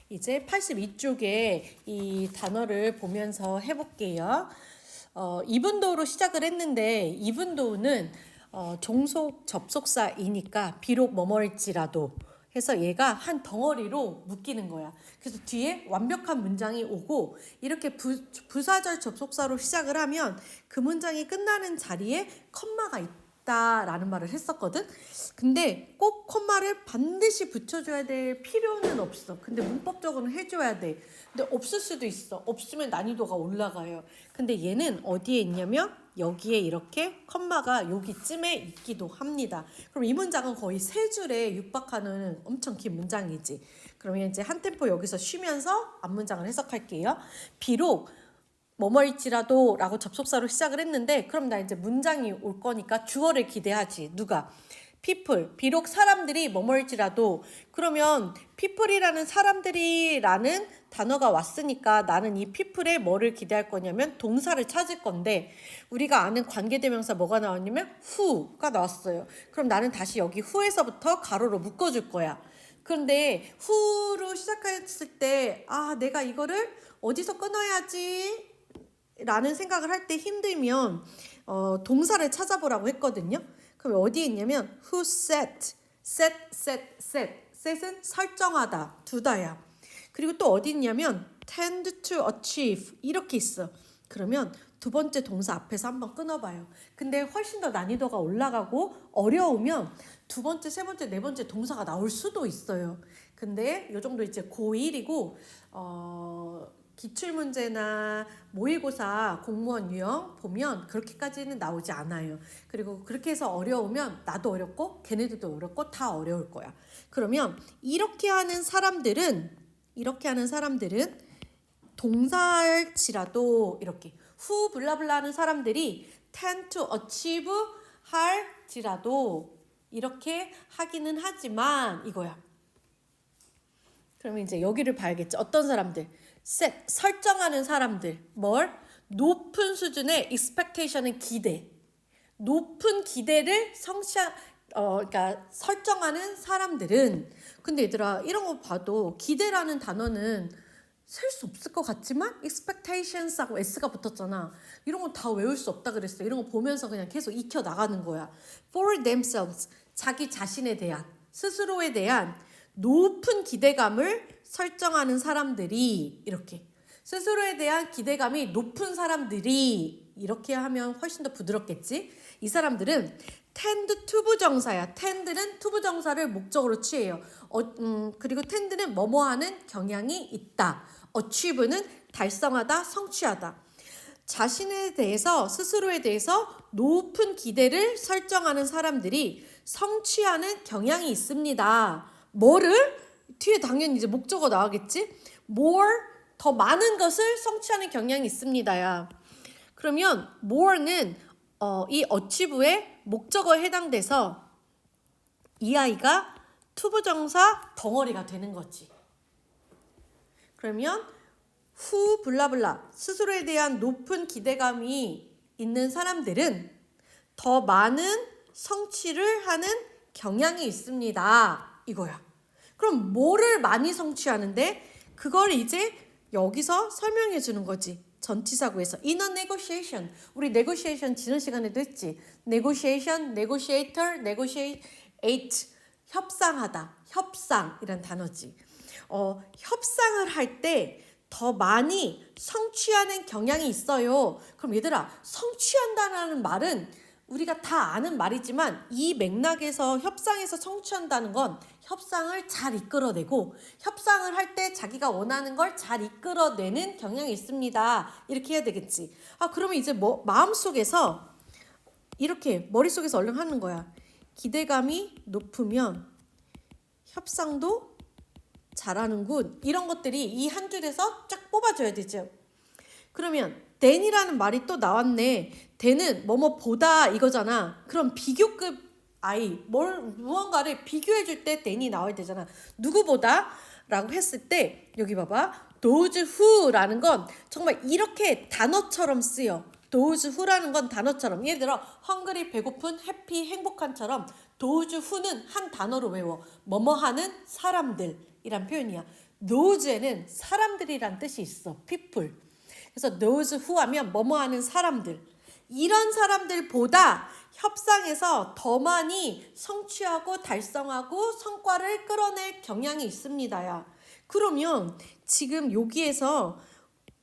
이제 82쪽에 이 단어를 보면서 해볼게요. 이분도로 시작을 했는데 이분도는 종속 접속사이니까 비록 뭐뭐일지라도 해서 얘가 한 덩어리로 묶이는 거야. 그래서 뒤에 완벽한 문장이 오고 이렇게 부사절 접속사로 시작을 하면 그 문장이 끝나는 자리에 컴마가 있다라는 말을 했었거든. 근데 꼭 콤마를 반드시 붙여줘야 될 필요는 없어. 근데 문법적으로는 해줘야 돼. 근데 없을 수도 있어. 없으면 난이도가 올라가요. 근데 얘는 어디에 있냐면 여기에 이렇게 컴마가 여기쯤에 있기도 합니다. 그럼 이 문장은 거의 세 줄에 육박하는 엄청 긴 문장이지. 그러면 이제 한 템포 여기서 쉬면서 앞 문장을 해석할게요. 비록 뭐뭐일지라도 라고 접속사로 시작을 했는데 그럼 나 이제 문장이 올 거니까 주어를 기대하지. 누가? people. 비록 사람들이 뭐뭐일지라도 그러면 people이라는 사람들이라는 단어가 왔으니까 나는 이 people에 뭐를 기대할 거냐면 동사를 찾을 건데 우리가 아는 관계대명사 뭐가 나왔냐면 who가 나왔어요. 그럼 나는 다시 여기 who에서부터 가로로 묶어줄 거야. 그런데 who로 시작했을 때 내가 이거를 어디서 끊어야지 라는 생각을 할 때 힘들면 동사를 찾아보라고 했거든요. 그럼 어디에 있냐면 who set, set은 설정하다, 두다야. 그리고 또 어디 있냐면 tend to achieve 이렇게 있어. 그러면 두 번째 동사 앞에서 한번 끊어봐요. 근데 훨씬 더 난이도가 올라가고 어려우면 두 번째, 세 번째, 네 번째 동사가 나올 수도 있어요. 근데 요 정도 이제 고1이고 기출문제나 모의고사 공무원 유형 보면 그렇게까지는 나오지 않아요. 그리고 그렇게 해서 어려우면 나도 어렵고 걔네들도 어렵고 다 어려울 거야. 그러면 이렇게 하는 사람들은 동사일지라도 이렇게 who 블라블라 하는 사람들이 tend to achieve 할지라도 이렇게 하기는 하지만 이거야. 그러면 이제 여기를 봐야겠죠. 어떤 사람들? set, 설정하는 사람들. 뭘? 높은 수준의 expectation은 기대. 높은 기대를 그러니까 설정하는 사람들은 근데 얘들아 이런 거 봐도 기대라는 단어는 셀 수 없을 것 같지만 expectations하고 s가 붙었잖아. 이런 건 다 외울 수 없다 그랬어. 이런 거 보면서 그냥 계속 익혀 나가는 거야. for themselves, 자기 자신에 대한, 스스로에 대한 높은 기대감을 설정하는 사람들이 이렇게 스스로에 대한 기대감이 높은 사람들이 이렇게 하면 훨씬 더 부드럽겠지. 이 사람들은 tend to 부정사야. tend는 to 부정사를 목적으로 취해요. 그리고 tend는 뭐뭐하는 경향이 있다. achieve는 달성하다, 성취하다. 자신에 대해서 스스로에 대해서 높은 기대를 설정하는 사람들이 성취하는 경향이 있습니다. 뭐를? 뒤에 당연히 이제 목적어 나오겠지? more, 더 많은 것을 성취하는 경향이 있습니다야. 그러면 more는 이 achieve의 목적어에 해당돼서 이 아이가 투부정사 덩어리가 되는 거지. 그러면 who 블라블라 스스로에 대한 높은 기대감이 있는 사람들은 더 많은 성취를 하는 경향이 있습니다. 이거야. 그럼 뭐를 많이 성취하는데 그걸 이제 여기서 설명해 주는 거지. 전치사구에서 in a negotiation. 우리 negotiation 지난 시간에도 했지. negotiation, negotiator, negotiate. 협상하다. 협상이란 단어지. 협상을 할 때 더 많이 성취하는 경향이 있어요. 그럼 얘들아, 성취한다는 말은 우리가 다 아는 말이지만 이 맥락에서 협상에서 성취한다는 건 협상을 잘 이끌어내고 협상을 할 때 자기가 원하는 걸 잘 이끌어내는 경향이 있습니다. 이렇게 해야 되겠지. 그러면 이제 마음속에서 이렇게 머릿속에서 얼른 하는 거야. 기대감이 높으면 협상도 잘하는군. 이런 것들이 이 한 줄에서 쫙 뽑아줘야 되죠. 그러면 than이라는 말이 또 나왔네. than은 뭐뭐 보다 이거잖아. 그럼 비교급 아이 무언가를 비교해 줄 때 than이 나와야 되잖아. 누구보다 라고 했을 때 여기 봐봐. those who라는 건 정말 이렇게 단어처럼 쓰여. those who라는 건 단어처럼 예를 들어 hungry 배고픈 happy 행복한처럼 those who는 한 단어로 외워. 뭐뭐 하는 사람들 이란 표현이야. those에는 사람들이란 뜻이 있어. people. 그래서 those who 하면 뭐뭐 하는 사람들. 이런 사람들보다 협상에서 더 많이 성취하고 달성하고 성과를 끌어낼 경향이 있습니다야. 그러면 지금 여기에서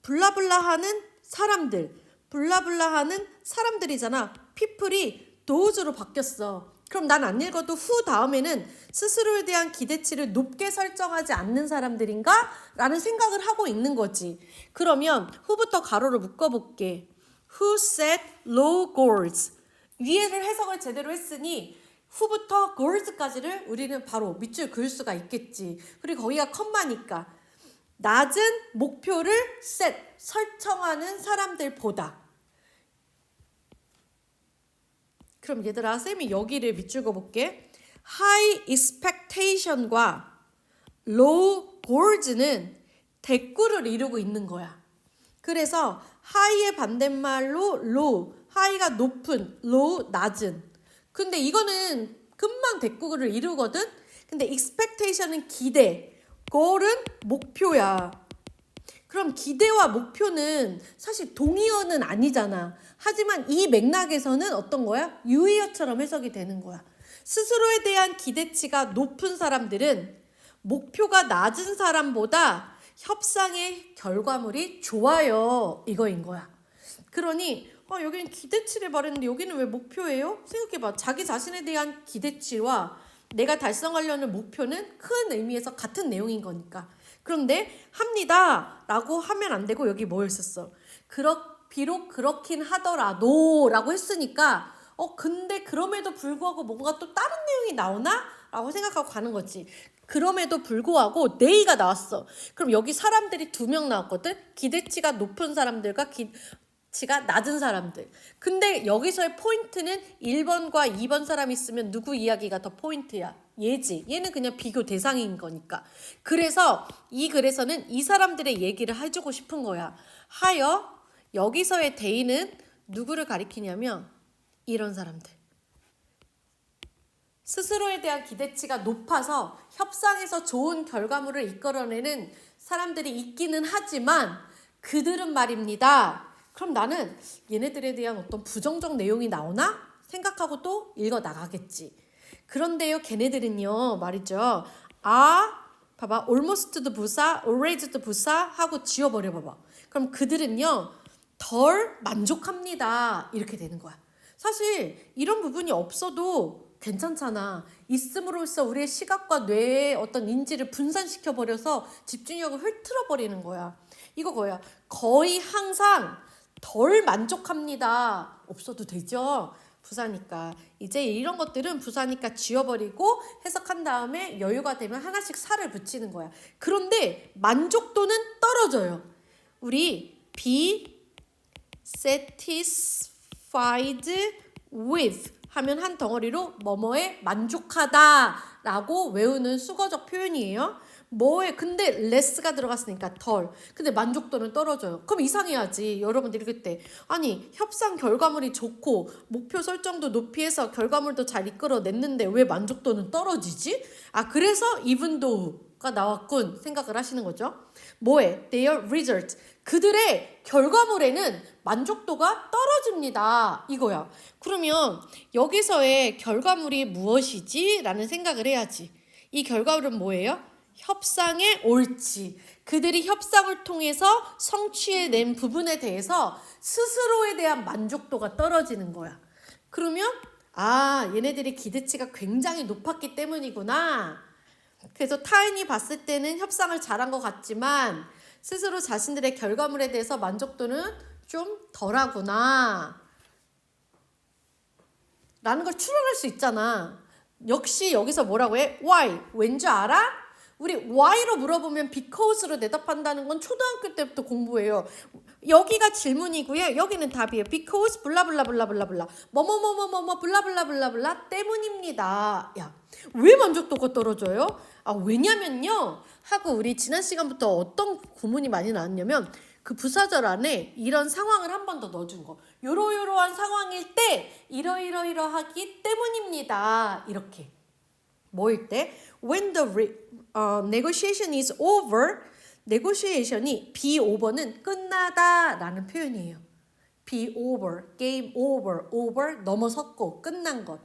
블라블라 하는 사람들, 블라블라 하는 사람들이잖아. people이 those로 바뀌었어. 그럼 난 안 읽어도 who 다음에는 스스로에 대한 기대치를 높게 설정하지 않는 사람들인가? 라는 생각을 하고 있는 거지. 그러면 who부터 가로로 묶어볼게. Who set low goals? 위에를 해석을 제대로 했으니 who부터 goals까지를 우리는 바로 밑줄 그을 수가 있겠지. 그리고 거기가 컴마니까 낮은 목표를 설정하는 사람들보다. 그럼 얘들아, 쌤이 여기를 밑줄 그어볼게. High expectation과 low goals는 대꾸를 이루고 있는 거야. 그래서 high의 반대말로 low, high가 높은, low 낮은. 근데 이거는 금방 대꾸를 이루거든. 근데 expectation은 기대, goal은 목표야. 그럼 기대와 목표는 사실 동의어는 아니잖아. 하지만 이 맥락에서는 어떤 거야? 유의어처럼 해석이 되는 거야. 스스로에 대한 기대치가 높은 사람들은 목표가 낮은 사람보다 협상의 결과물이 좋아요. 이거인 거야. 그러니 여기는 기대치를 말했는데 여기는 왜 목표예요? 생각해봐. 자기 자신에 대한 기대치와 내가 달성하려는 목표는 큰 의미에서 같은 내용인 거니까. 그런데 합니다 라고 하면 안 되고 여기 뭐였었어? 비록 그렇긴 하더라도 라고 했으니까 근데 그럼에도 불구하고 뭔가 또 다른 내용이 나오나? 라고 생각하고 가는 거지. 그럼에도 불구하고 네이가 나왔어. 그럼 여기 사람들이 2명 나왔거든? 기대치가 높은 사람들과 기대치가 낮은 사람들. 근데 여기서의 포인트는 1번과 2번 사람 있으면 누구 이야기가 더 포인트야? 얘지. 얘는 그냥 비교 대상인 거니까. 그래서 이 글에서는 이 사람들의 얘기를 해주고 싶은 거야. 하여 여기서의 대의는 누구를 가리키냐면 이런 사람들. 스스로에 대한 기대치가 높아서 협상에서 좋은 결과물을 이끌어내는 사람들이 있기는 하지만 그들은 말입니다. 그럼 나는 얘네들에 대한 어떤 부정적 내용이 나오나? 생각하고 또 읽어 나가겠지. 그런데요, 걔네들은요, 말이죠. 봐봐. almost도 부사, always도 부사 하고 지워버려 봐봐. 그럼 그들은요, 덜 만족합니다. 이렇게 되는 거야. 사실 이런 부분이 없어도 괜찮잖아. 있음으로써 우리의 시각과 뇌의 어떤 인지를 분산시켜버려서 집중력을 흐트러버리는 거야. 이거 뭐야? 거의 항상 덜 만족합니다. 없어도 되죠? 부사니까. 이제 이런 것들은 부사니까 지워버리고 해석한 다음에 여유가 되면 하나씩 살을 붙이는 거야. 그런데 만족도는 떨어져요. 우리 be satisfied with 하면 한 덩어리로 뭐뭐에 만족하다 라고 외우는 수거적 표현이에요. 근데 less가 들어갔으니까 덜. 근데 만족도는 떨어져요. 그럼 이상해야지. 여러분들 읽을 때. 아니, 협상 결과물이 좋고 목표 설정도 높이 해서 결과물도 잘 이끌어냈는데 왜 만족도는 떨어지지? 그래서 even though가 나왔군 생각을 하시는 거죠. their result. 그들의 결과물에는 만족도가 떨어집니다. 이거야. 그러면 여기서의 결과물이 무엇이지? 라는 생각을 해야지. 이 결과물은 뭐예요? 협상의 옳지. 그들이 협상을 통해서 성취해낸 부분에 대해서 스스로에 대한 만족도가 떨어지는 거야. 그러면 얘네들이 기대치가 굉장히 높았기 때문이구나. 그래서 타인이 봤을 때는 협상을 잘한 것 같지만 스스로 자신들의 결과물에 대해서 만족도는 좀 덜하구나 라는 걸 추론할 수 있잖아. 역시 여기서 뭐라고 해? Why? 왠 줄 알아? 우리 why로 물어보면 because로 대답한다는 건 초등학교 때부터 공부해요. 여기가 질문이고요. 여기는 답이에요. because 블라블라블라블라블라 뭐뭐뭐뭐뭐 블라블라블라블라 때문입니다. 왜 만족도가 떨어져요? 왜냐면요 하고 우리 지난 시간부터 어떤 구문이 많이 나왔냐면 그 부사절 안에 이런 상황을 한 번 더 넣어준 거. 요러요러한 상황일 때 이러이러이러하기 때문입니다. 이렇게. 뭐일 때? When the negotiation is over. negotiation이 be over는 끝나다 라는 표현이에요. be over, game over, over 넘어섰고 끝난 것.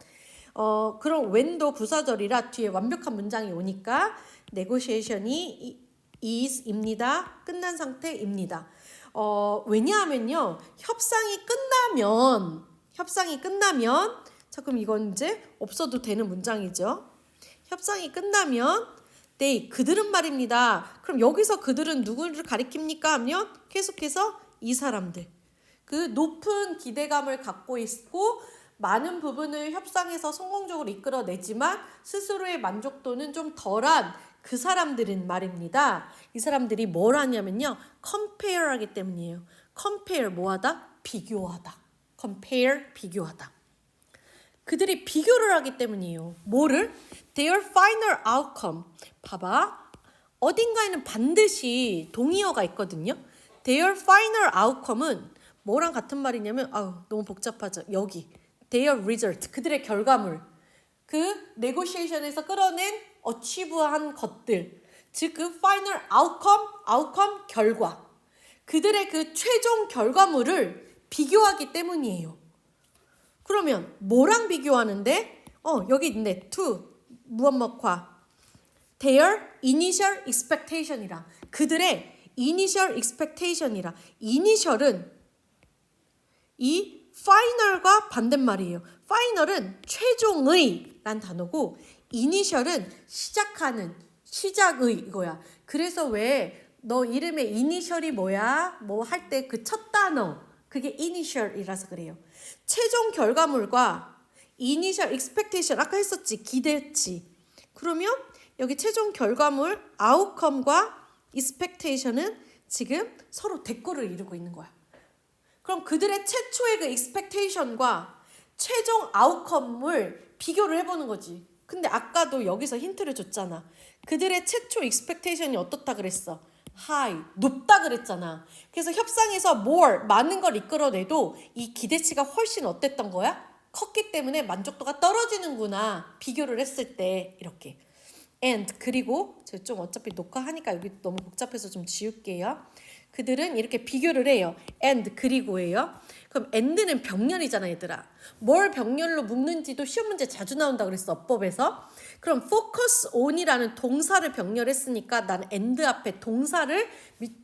그럼 when도 부사절이라 뒤에 완벽한 문장이 오니까 negotiation이 is입니다. 끝난 상태입니다. 왜냐하면요. 협상이 끝나면 자 그럼 이건 이제 없어도 되는 문장이죠. 협상이 끝나면 그들은 말입니다. 그럼 여기서 그들은 누구를 가리킵니까 하면 계속해서 이 사람들. 그 높은 기대감을 갖고 있고 많은 부분을 협상에서 성공적으로 이끌어내지만 스스로의 만족도는 좀 덜한 그 사람들은 말입니다. 이 사람들이 뭘 하냐면요. compare 하기 때문이에요. compare 뭐하다? 비교하다. compare 비교하다. 그들이 비교를 하기 때문이에요. 뭐를? Their final outcome. 봐봐. 어딘가에는 반드시 동의어가 있거든요. Their final outcome은 뭐랑 같은 말이냐면 너무 복잡하죠. 여기. Their result. 그들의 결과물. 그 negotiation에서 끌어낸 achieve한 것들. 즉 그 final outcome 결과. 그들의 그 최종 결과물을 비교하기 때문이에요. 그러면 뭐랑 비교하는데? 여기 있네. to 무엇뭐과 their initial expectation이라. 그들의 initial expectation이라. initial은 이 final과 반대말이에요. final은 최종의 란 단어고 initial은 시작하는, 시작의 이거야. 그래서 왜 너 이름에 initial이 뭐야? 뭐 할 때 그 첫 단어 그게 initial이라서 그래요. 최종 결과물과 initial expectation 아까 했었지. 기대치. 그러면 여기 최종 결과물 outcome과 expectation은 지금 서로 대꾸를 이루고 있는 거야. 그럼 그들의 최초의 그 expectation과 최종 outcome을 비교를 해보는 거지. 근데 아까도 여기서 힌트를 줬잖아. 그들의 최초 expectation이 어떻다 그랬어? high, 높다 그랬잖아. 그래서 협상에서 more, 많은 걸 이끌어내도 이 기대치가 훨씬 어땠던 거야? 컸기 때문에 만족도가 떨어지는구나. 비교를 했을 때 이렇게. and 그리고 제가 좀 어차피 녹화하니까 여기 너무 복잡해서 좀 지울게요. 그들은 이렇게 비교를 해요. and 그리고예요. 그럼 and는 병렬이잖아 얘들아. 뭘 병렬로 묶는지도 시험 문제 자주 나온다 그랬어 어법에서. 그럼 focus on이라는 동사를 병렬했으니까 난 and 앞에 동사를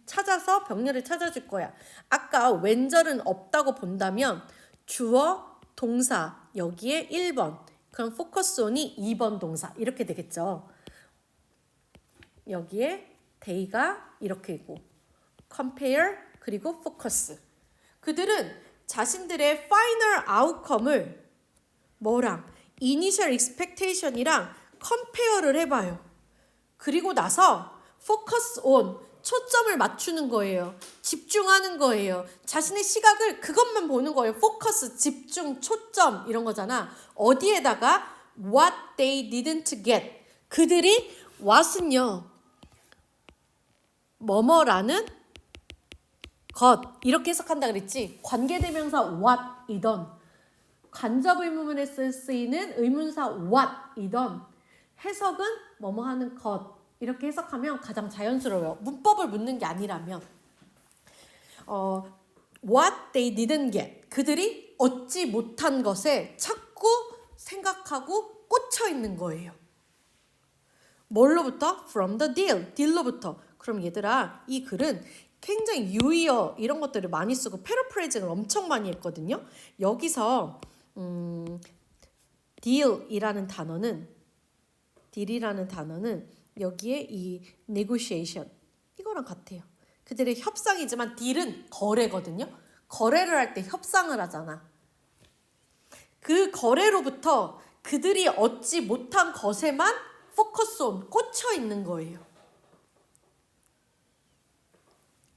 찾아서 병렬을 찾아줄 거야. 아까 왼절은 없다고 본다면 주어, 동사 여기에 1번. 그럼 focus on이 2번 동사 이렇게 되겠죠. 여기에 they가 이렇게 있고 compare 그리고 focus. 그들은 자신들의 final outcome을 뭐랑 initial expectation이랑 compare를 해봐요. 그리고 나서 focus on 초점을 맞추는 거예요. 집중하는 거예요. 자신의 시각을 그것만 보는 거예요. focus 집중 초점 이런 거잖아. 어디에다가 what they didn't get. 그들이 what은요. 뭐뭐라는 것 이렇게 해석한다 그랬지. 관계대명사 what이던 간접 의문문에 쓰이는 의문사 what이던 해석은 뭐뭐 하는 것 이렇게 해석하면 가장 자연스러워요. 문법을 묻는 게 아니라면 what they didn't get 그들이 얻지 못한 것에 자꾸 생각하고 꽂혀 있는 거예요. 뭘로부터? From the deal, 딜로부터. 그럼 얘들아 이 글은 굉장히 유의어 이런 것들을 많이 쓰고 패러프레이징을 엄청 많이 했거든요. 여기서 deal이라는 단어는 여기에 이 negotiation 이거랑 같아요. 그들의 협상이지만 deal은 거래거든요. 거래를 할 때 협상을 하잖아. 그 거래로부터 그들이 얻지 못한 것에만 focus on 꽂혀 있는 거예요.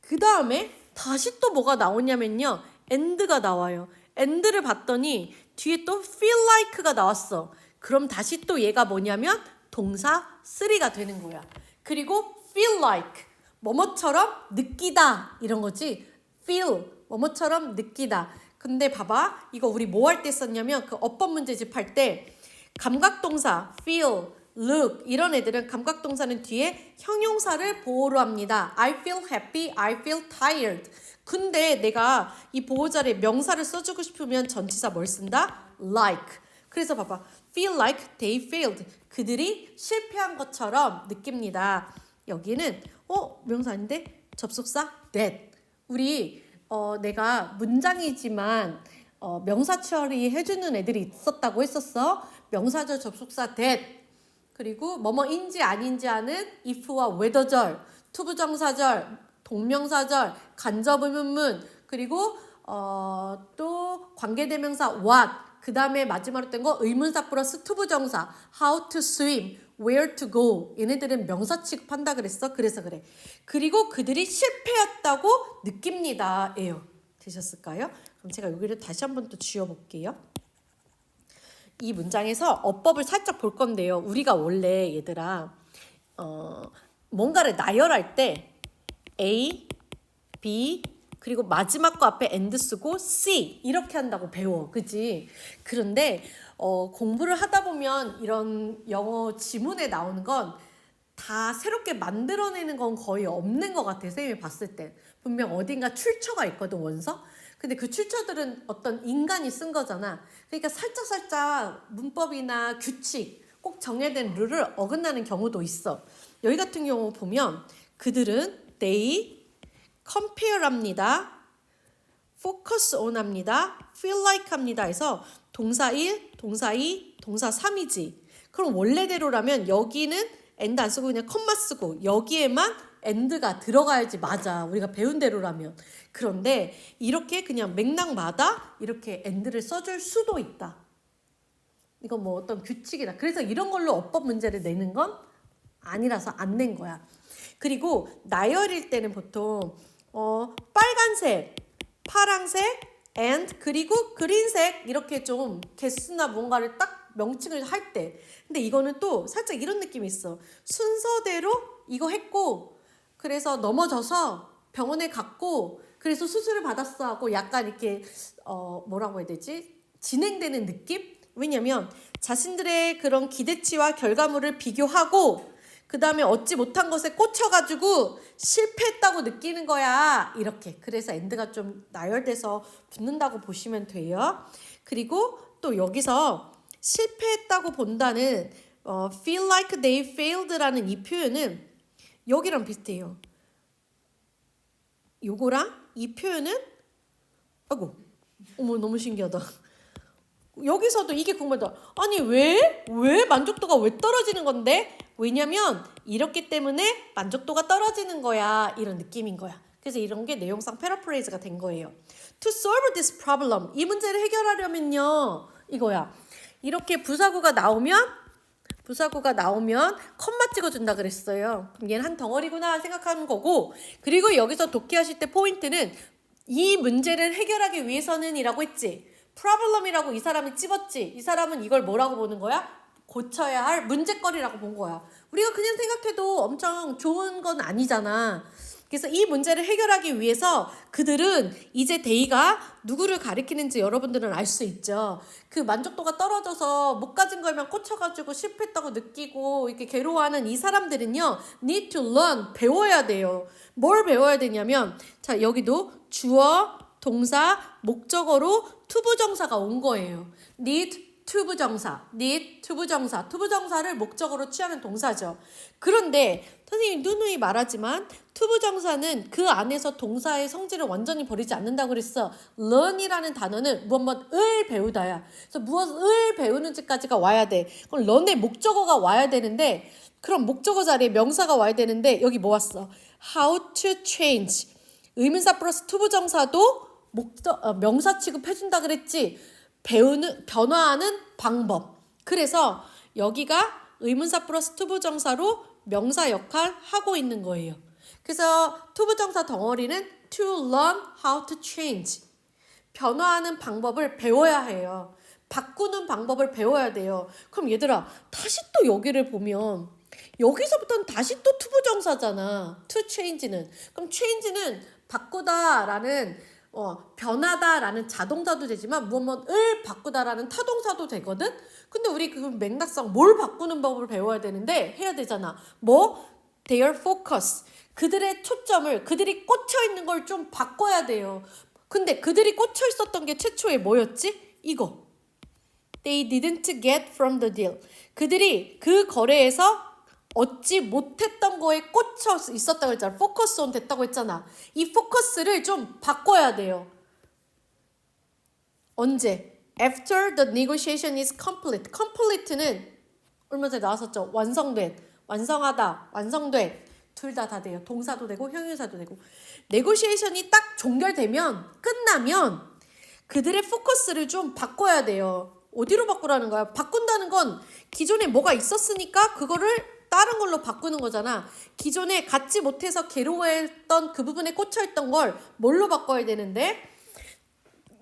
그 다음에 다시 또 뭐가 나오냐면요. and가 나와요. and를 봤더니 뒤에 또 feel like가 나왔어. 그럼 다시 또 얘가 뭐냐면 동사 3가 되는 거야. 그리고 feel like 뭐뭐처럼 느끼다 이런 거지. feel 뭐뭐처럼 느끼다. 근데 봐봐. 이거 우리 뭐 할 때 썼냐면 그 어법 문제집 할 때 감각동사 feel look 이런 애들은 감각동사는 뒤에 형용사를 보호로 합니다. I feel happy, I feel tired. 근데 내가 이 보호자를 명사를 써주고 싶으면 전치사 뭘 쓴다? like. 그래서 봐봐. feel like they failed. 그들이 실패한 것처럼 느낍니다. 여기는 명사인데 접속사 that. 우리 내가 문장이지만 명사 처리해주는 애들이 있었다고 했었어. 명사절 접속사 that. 그리고 뭐뭐인지 아닌지 하는 if와 whether절, 투부정사절, 동명사절, 간접의문문, 그리고 또 관계대명사 what, 그 다음에 마지막으로 된 거 의문사 플러스 투부정사 how to swim, where to go. 얘네들은 명사 취급한다 그랬어. 그래서 그래. 그리고 그들이 실패했다고 느낍니다. 예요. 되셨을까요? 그럼 제가 여기를 다시 한번 또 지워볼게요. 이 문장에서 어법을 살짝 볼 건데요. 우리가 원래 얘들아 뭔가를 나열할 때 A, B 그리고 마지막 거 앞에 and 쓰고 C 이렇게 한다고 배워. 그지? 그런데 공부를 하다 보면 이런 영어 지문에 나오는 건 다 새롭게 만들어내는 건 거의 없는 것 같아. 선생님이 봤을 때. 분명 어딘가 출처가 있거든, 원서. 근데 그 출처들은 어떤 인간이 쓴 거잖아. 그러니까 살짝 문법이나 규칙, 꼭 정해진 룰을 어긋나는 경우도 있어. 여기 같은 경우 보면 그들은 they compare 합니다. focus on 합니다. feel like 합니다. 해서 동사 1, 동사 2, 동사 3이지. 그럼 원래대로라면 여기는 and 안 쓰고 그냥 컴마 쓰고 여기에만 and가 들어가야지 맞아. 우리가 배운 대로라면. 그런데 이렇게 그냥 맥락마다 이렇게 and를 써줄 수도 있다. 이건 뭐 어떤 규칙이다. 그래서 이런 걸로 어법 문제를 내는 건 아니라서 안 낸 거야. 그리고 나열일 때는 보통 빨간색, 파랑색, and 그리고 그린색 이렇게 좀 개수나 뭔가를 딱 명칭을 할 때. 근데 이거는 또 살짝 이런 느낌이 있어. 순서대로 이거 했고 그래서 넘어져서 병원에 갔고 그래서 수술을 받았어 하고 약간 이렇게 뭐라고 해야 되지? 진행되는 느낌? 왜냐면 자신들의 그런 기대치와 결과물을 비교하고 그 다음에 얻지 못한 것에 꽂혀가지고 실패했다고 느끼는 거야. 이렇게. 그래서 엔드가 좀 나열돼서 붙는다고 보시면 돼요. 그리고 또 여기서 실패했다고 본다는 feel like they failed라는 이 표현은 여기랑 비슷해요. 요거랑 이 표현은 아이고 어머 너무 신기하다. 여기서도 이게 궁금하다. 아니 왜 만족도가 왜 떨어지는 건데? 왜냐면 이렇기 때문에 만족도가 떨어지는 거야. 이런 느낌인 거야. 그래서 이런 게 내용상 패러프레이즈가 된 거예요. To solve this problem. 이 문제를 해결하려면요. 이거야. 이렇게 부사구가 나오면 컴마 찍어준다 그랬어요. 그럼 얘는 한 덩어리구나 생각하는 거고 그리고 여기서 독해하실 때 포인트는 이 문제를 해결하기 위해서는 이라고 했지. problem이라고 이 사람이 찝었지. 이 사람은 이걸 뭐라고 보는 거야? 고쳐야 할 문제거리라고 본 거야. 우리가 그냥 생각해도 엄청 좋은 건 아니잖아. 그래서 이 문제를 해결하기 위해서 그들은 이제 데이가 누구를 가리키는지 여러분들은 알 수 있죠. 그 만족도가 떨어져서 못 가진 거에만 꽂혀가지고 실패했다고 느끼고 이렇게 괴로워하는 이 사람들은요. need to learn, 배워야 돼요. 뭘 배워야 되냐면 자 여기도 주어, 동사, 목적어로 투부정사가 온 거예요. need 투부정사, need 투부정사, 투부정사를 목적으로 취하는 동사죠. 그런데 선생님이 누누이 말하지만 투부정사는 그 안에서 동사의 성질을 완전히 버리지 않는다고 그랬어. learn이라는 단어는 무엇을 배우다야. 그래서 무엇을 배우는지까지가 와야 돼. 그럼 learn의 목적어가 와야 되는데 그럼 목적어 자리에 명사가 와야 되는데 여기 뭐 왔어? how to change. 의문사 플러스 투부정사도 명사 취급해준다 그랬지. 변화하는 방법. 그래서 여기가 의문사 플러스 투부정사로 명사 역할 하고 있는 거예요. 그래서 투부정사 덩어리는 to learn how to change. 변화하는 방법을 배워야 해요. 바꾸는 방법을 배워야 돼요. 그럼 얘들아 다시 또 여기를 보면 여기서부터는 다시 또 투부정사잖아. to change는. 그럼 change는 바꾸다라는 변하다라는 자동사도 되지만 무엇을 바꾸다라는 타동사도 되거든. 근데 우리 그 맥락상 뭘 바꾸는 법을 배워야 되는데 해야 되잖아. 뭐? Their focus. 그들의 초점을, 그들이 꽂혀 있는 걸 좀 바꿔야 돼요. 근데 그들이 꽂혀 있었던 게 최초에 뭐였지? 이거. They didn't get from the deal. 그들이 그 거래에서 얻지 못했던 거에 꽂혀 있었다고 했잖아. 포커스 온 됐다고 했잖아. 이 포커스를 좀 바꿔야 돼요. 언제? After the negotiation is complete. complete는 얼마 전에 나왔었죠. 완성된, 완성하다, 완성된. 둘 다 돼요. 동사도 되고 형용사도 되고. negotiation이 딱 종결되면, 끝나면 그들의 포커스를 좀 바꿔야 돼요. 어디로 바꾸라는 거야? 바꾼다는 건 기존에 뭐가 있었으니까 그거를 다른 걸로 바꾸는 거잖아. 기존에 갖지 못해서 괴로워했던 그 부분에 꽂혀있던 걸 뭘로 바꿔야 되는데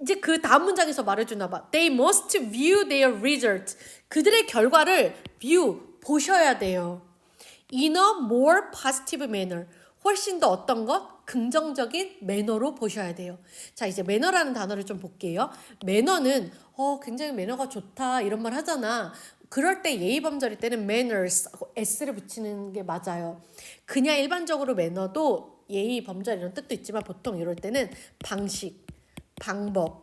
이제 그 다음 문장에서 말해주나 봐. They must view their result. 그들의 결과를 view, 보셔야 돼요. In a more positive manner. 훨씬 더 어떤 것? 긍정적인 매너로 보셔야 돼요. 자, 이제 매너라는 단어를 좀 볼게요. 매너는 굉장히 매너가 좋다 이런 말 하잖아. 그럴 때 예의 범절일 때는 manners s를 붙이는 게 맞아요. 그냥 일반적으로 매너도 예의 범절 이런 뜻도 있지만 보통 이럴 때는 방식, 방법,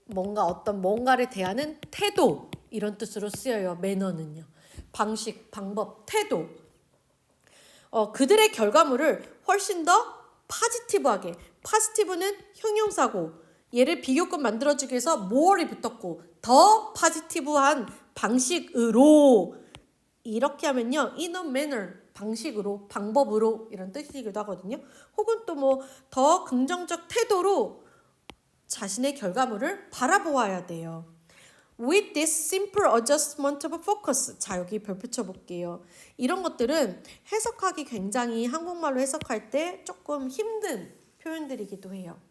뭔가를 대하는 태도 이런 뜻으로 쓰여요. 매너는요. 방식, 방법, 태도. 그들의 결과물을 훨씬 더 파지티브하게. 파지티브는 형용사고 얘를 비교급 만들어주기 위해서 more이 붙었고 더 파지티브한 방식으로 이렇게 하면요. in a manner 방식으로 방법으로 이런 뜻이기도 하거든요. 혹은 또 뭐 더 긍정적 태도로 자신의 결과물을 바라보아야 돼요. With this simple adjustment of focus. 자, 여기 별 붙여볼게요. 이런 것들은 해석하기 굉장히 한국말로 해석할 때 조금 힘든 표현들이기도 해요.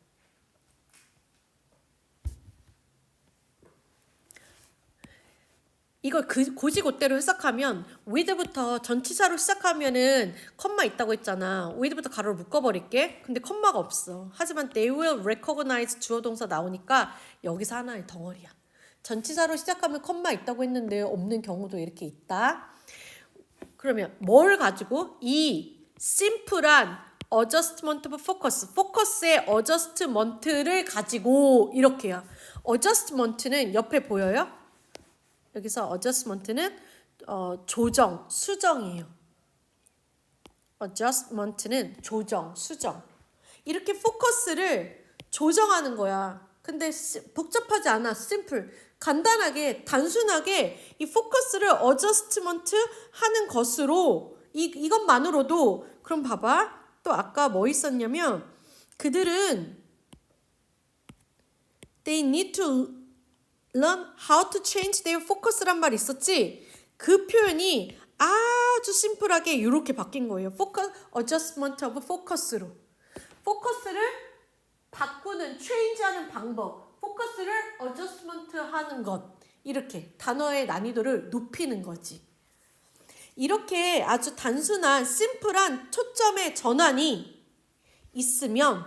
이걸 고지고대로 해석하면 with부터 전치사로 시작하면은 컴마 있다고 했잖아. with부터 가로를 묶어버릴게. 근데 컴마가 없어. 하지만 they will recognize 주어 동사 나오니까 여기서 하나의 덩어리야. 전치사로 시작하면 컴마 있다고 했는데 없는 경우도 이렇게 있다. 그러면 뭘 가지고 이 심플한 adjustment of focus, 포커스의 adjustment를 가지고 이렇게요. adjustment는 옆에 보여요? 여기서 adjustment는 조정, 수정이에요. adjustment는 조정, 수정. 이렇게 포커스를 조정하는 거야. 근데 복잡하지 않아. simple. 간단하게, 단순하게 이 포커스를 adjustment 하는 것으로 이것만으로도 그럼 봐봐. 또 아까 뭐 있었냐면 그들은 they need to learn how to change their focus란 말 있었지? 그 표현이 아주 심플하게 이렇게 바뀐 거예요. focus, adjustment of focus로. 포커스를 바꾸는, change하는 방법. 포커스를 adjustment 하는 것. 이렇게 단어의 난이도를 높이는 거지. 이렇게 아주 단순한 심플한 초점의 전환이 있으면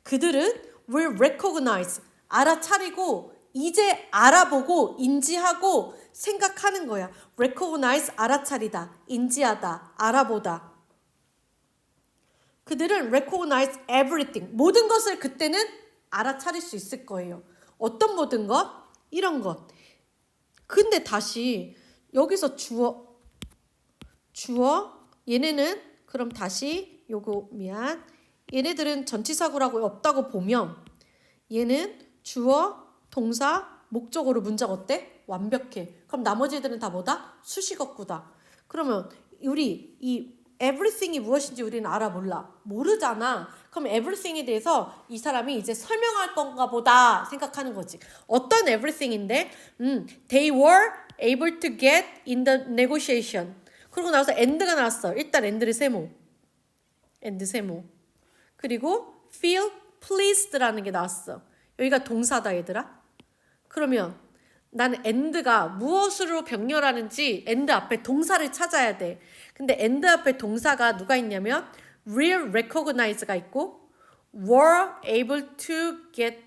그들은 will recognize, 알아차리고 이제 알아보고 인지하고 생각하는 거야. recognize, 알아차리다, 인지하다, 알아보다. 그들은 recognize everything, 모든 것을 그때는 알아차릴 수 있을 거예요. 어떤 모든 것? 이런 것. 근데 다시 여기서 주어 얘네는 그럼 다시 얘네들은 전치사구라고 없다고 보면 얘는 주어 동사, 목적어로 문장 어때? 완벽해. 그럼 나머지들은 다 뭐다? 수식어구다. 그러면 우리 이 everything이 무엇인지 우리는 알아 몰라. 모르잖아. 그럼 everything에 대해서 이 사람이 이제 설명할 건가 보다 생각하는 거지. 어떤 everything인데? They were able to get in the negotiation. 그러고 나서 and가 나왔어. 일단 and를 세모. and 세모. 그리고 feel pleased라는 게 나왔어. 여기가 동사다 얘들아. 그러면 나는 and가 무엇으로 병렬하는지 and 앞에 동사를 찾아야 돼. 근데 and 앞에 동사가 누가 있냐면 real recognize가 있고 were able to get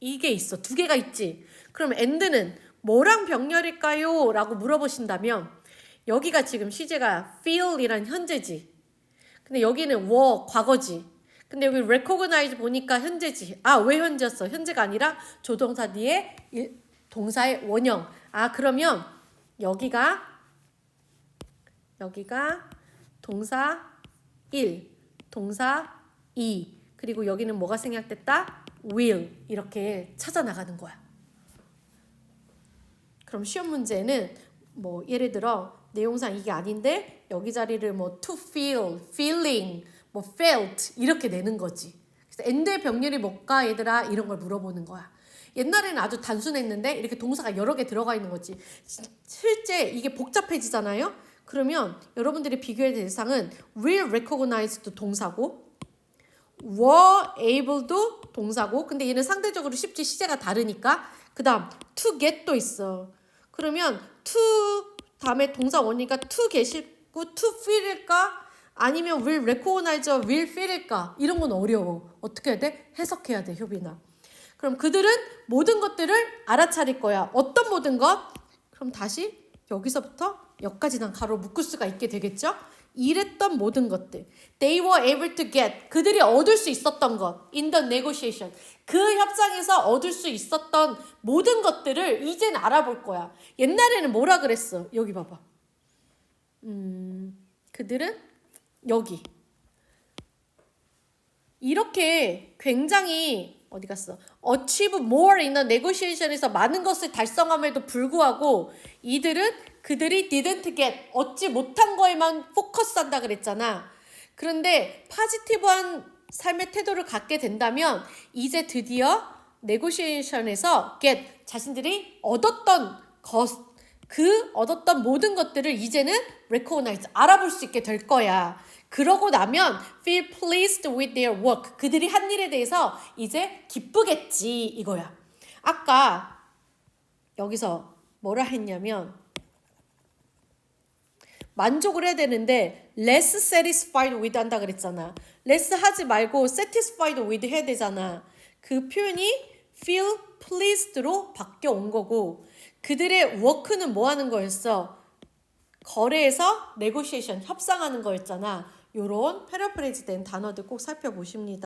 이게 있어. 두 개가 있지. 그럼 and는 뭐랑 병렬일까요? 라고 물어보신다면 여기가 지금 시제가 feel이란 현재지. 근데 여기는 were 과거지. 근데 여기 recognize 보니까 현재지. 아, 왜 현재였어? 현재가 아니라 조동사 뒤에 동사의 원형. 아, 그러면 여기가 동사 1, 동사 2, 그리고 여기는 뭐가 생략됐다? will. 이렇게 찾아 나가는 거야. 그럼 시험 문제는 뭐 예를 들어 내용상 이게 아닌데 여기 자리를 뭐 to feel, feeling, 뭐 felt 이렇게 내는 거지. 그래서 and의 병렬이 뭘까 얘들아 이런 걸 물어보는 거야. 옛날에는 아주 단순했는데 이렇게 동사가 여러 개 들어가 있는 거지. 실제 이게 복잡해지잖아요. 그러면 여러분들이 비교할 대상은 will recognized 동사고 were able도 동사고 근데 얘는 상대적으로 쉽지 시제가 다르니까 그 다음 to get도 있어. 그러면 to 다음에 동사 원이니까 to get이고 to feel일까? 아니면 will recognize, will feel일까? 이런 건 어려워. 어떻게 해야 돼? 해석해야 돼, 효빈아. 그럼 그들은 모든 것들을 알아차릴 거야. 어떤 모든 것? 그럼 다시 여기서부터 여기까지 난 가로 묶을 수가 있게 되겠죠? 이랬던 모든 것들. They were able to get. 그들이 얻을 수 있었던 것. In the negotiation. 그 협상에서 얻을 수 있었던 모든 것들을 이젠 알아볼 거야. 옛날에는 뭐라 그랬어? 여기 봐봐. 그들은 여기. 이렇게 굉장히 어디 갔어? achieve more in the negotiation에서 많은 것을 달성함에도 불구하고 그들이 didn't get 얻지 못한 거에만 포커스한다 그랬잖아. 그런데 포지티브한 삶의 태도를 갖게 된다면 이제 드디어 negotiation에서 get 자신들이 얻었던 모든 것들을 이제는 recognize 알아볼 수 있게 될 거야. 그러고 나면 feel pleased with their work. 그들이 한 일에 대해서 이제 기쁘겠지 이거야. 아까 여기서 뭐라 했냐면 만족을 해야 되는데 less satisfied with 한다 그랬잖아. less 하지 말고 satisfied with 해야 되잖아. 그 표현이 feel pleased로 바뀌어 온 거고 그들의 work는 뭐 하는 거였어? 거래에서 negotiation 협상하는 거였잖아. 요런 패러프레이즈 된 단어들 꼭 살펴보십니다.